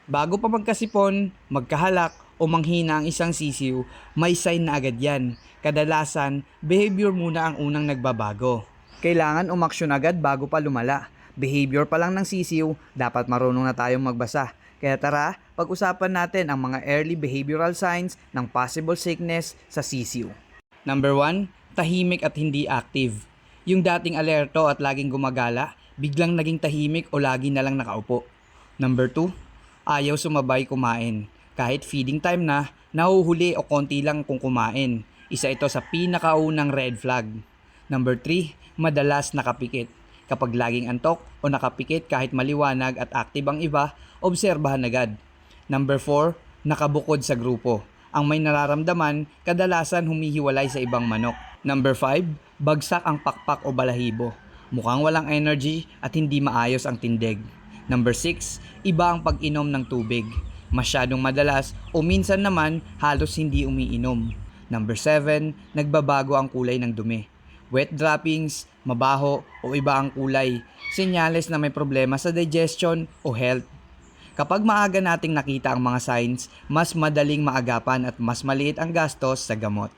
Bago pa magkasipon, magkahalak o manghina ang isang sisiw, may sign na agad yan. Kadalasan, behavior muna ang unang nagbabago. Kailangan umaksyon agad bago pa lumala. Behavior pa lang ng sisiw, dapat marunong na tayong magbasa. Kaya tara, pag-usapan natin ang mga early behavioral signs ng possible sickness sa sisiw. Number 1, tahimik at hindi active. Yung dating alerto at laging gumagala, biglang naging tahimik o lagi na lang nakaupo. Number 2, ayaw sumabay kumain. Kahit feeding time na, nahuhuli o konti lang kung kumain. Isa ito sa pinakaunang red flag. Number 3, madalas nakapikit. Kapag laging antok o nakapikit kahit maliwanag at active ang iba, obserbahan agad. Number 4, nakabukod sa grupo. Ang may nararamdaman, kadalasan humihiwalay sa ibang manok. Number 5, bagsak ang pakpak o balahibo. Mukhang walang energy at hindi maayos ang tindig. Number 6, iba ang pag-inom ng tubig. Masyadong madalas o minsan naman halos hindi umiinom. Number 7, nagbabago ang kulay ng dumi. Wet droppings, mabaho o iba ang kulay. Senyales na may problema sa digestion o health. Kapag maaga nating nakita ang mga signs, mas madaling maagapan at mas maliit ang gastos sa gamot.